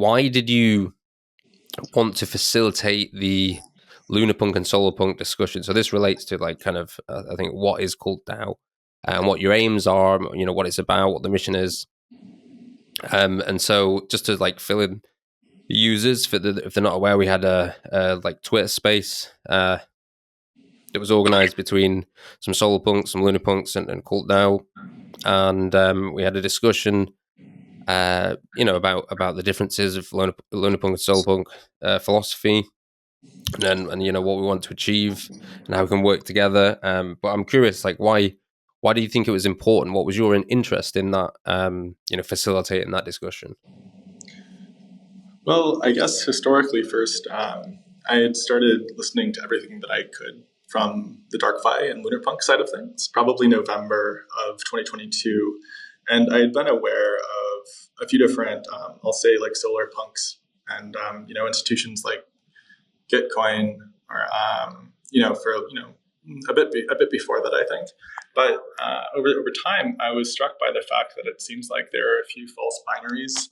why did you want to facilitate the LunarPunk and SolarPunk discussion? So this relates to like kind of I think what is CultDAO and what your aims are, what it's about, what the mission is. And so just to like fill in the users if they're not aware, we had a like Twitter space that was organized between some SolarPunks, some LunarPunks, and CultDAO, and we had a discussion, about the differences of LunarPunk and SolarPunk philosophy, and what we want to achieve and how we can work together. But I'm curious, like why do you think it was important? What was your interest in that? Facilitating that discussion. Well, I guess historically first, I had started listening to everything that I could from the DarkFi and LunarPunk side of things, probably November of 2022. And I had been aware of a few different, I'll say like SolarPunks and, institutions like Gitcoin or, for, a bit before that, I think. But over time, I was struck by the fact that it seems like there are a few false binaries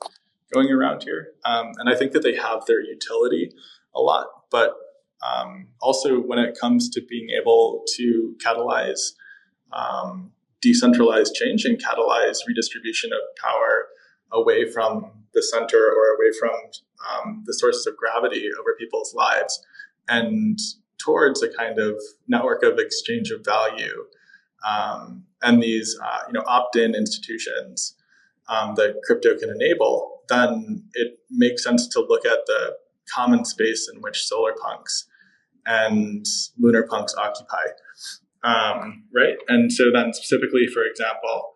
going around here. And I think that they have their utility a lot, but also when it comes to being able to catalyze decentralized change and catalyze redistribution of power away from the center or away from the sources of gravity over people's lives and towards a kind of network of exchange of value and these opt-in institutions that crypto can enable, then it makes sense to look at the common space in which SolarPunks and LunarPunks occupy, right? And so then specifically, for example,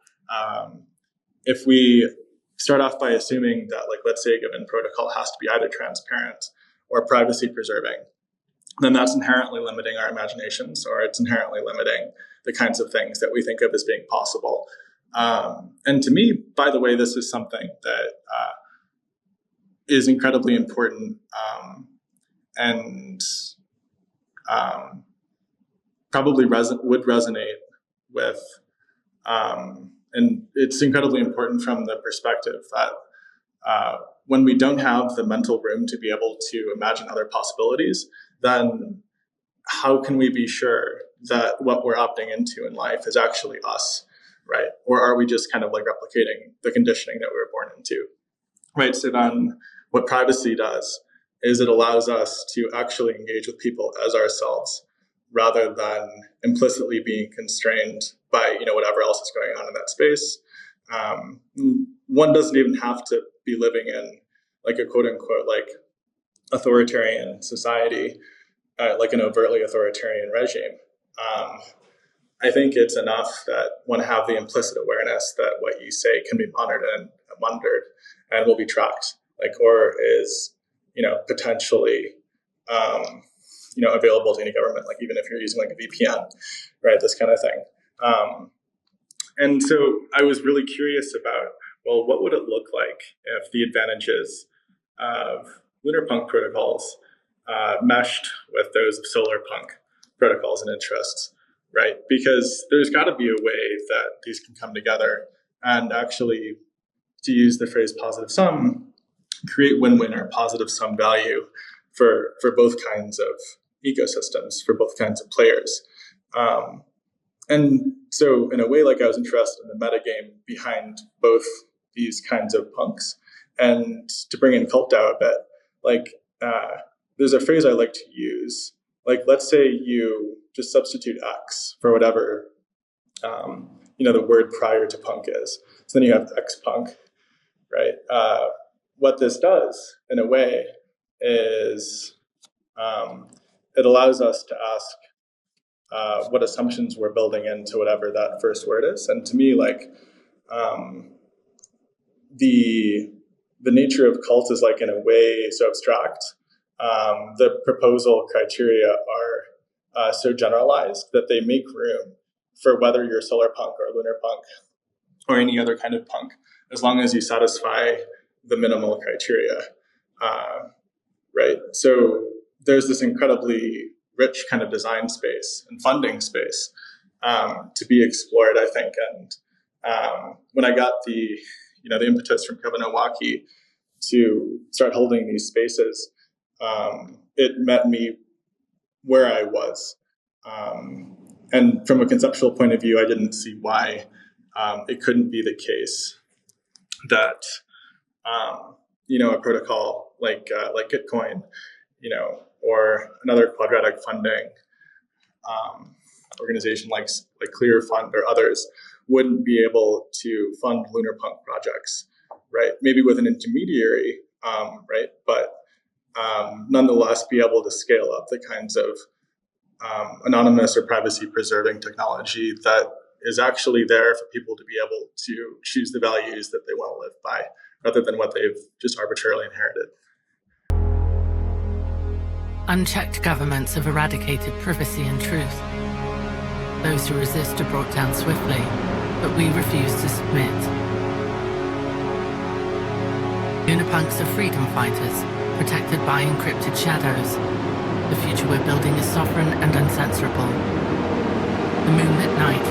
if we start off by assuming that, like, let's say a given protocol has to be either transparent or privacy preserving, then that's inherently limiting our imaginations, or it's inherently limiting the kinds of things that we think of as being possible. And to me, by the way, this is something that is incredibly important and probably would resonate with, and it's incredibly important from the perspective that when we don't have the mental room to be able to imagine other possibilities, then how can we be sure that what we're opting into in life is actually us, right? Or are we just kind of like replicating the conditioning that we were born into, right? So then what privacy does is it allows us to actually engage with people as ourselves rather than implicitly being constrained by, whatever else is going on in that space. One doesn't even have to be living in like a quote unquote, like authoritarian society, like an overtly authoritarian regime. I think it's enough that one have the implicit awareness that what you say can be monitored and will be tracked, like, or is, potentially, available to any government, like even if you're using like a VPN, right? This kind of thing. And so I was really curious about, well, what would it look like if the advantages of LunarPunk protocols meshed with those of SolarPunk protocols and interests, right? Because there's got to be a way that these can come together and actually, to use the phrase positive sum, create win-win or positive sum value for both kinds of ecosystems, for both kinds of players. And so in a way, like, I was interested in the metagame behind both these kinds of punks. And to bring in CultDAO a bit, like, there's a phrase I like to use. Like, let's say you just substitute X for whatever, the word prior to punk is. So then you have X punk, right? What this does, in a way, is it allows us to ask what assumptions we're building into whatever that first word is. And to me, like, the nature of cult is, like, in a way so abstract. The proposal criteria are so generalized that they make room for whether you're SolarPunk or LunarPunk or any other kind of punk, as long as you satisfy the minimal criteria, right? So there's this incredibly rich kind of design space and funding space to be explored, I think. And when I got the impetus from Kevin Owocki to start holding these spaces, it met me where I was. And from a conceptual point of view, I didn't see why it couldn't be the case that a protocol like Gitcoin, or another quadratic funding organization like ClearFund or others wouldn't be able to fund LunarPunk projects, right? Maybe with an intermediary, right? But nonetheless be able to scale up the kinds of anonymous or privacy-preserving technology that is actually there for people to be able to choose the values that they want to live by, rather than what they've just arbitrarily inherited. Unchecked governments have eradicated privacy and truth. Those who resist are brought down swiftly, but we refuse to submit. LunarPunks are freedom fighters, protected by encrypted shadows. The future we're building is sovereign and uncensorable. The moonlit night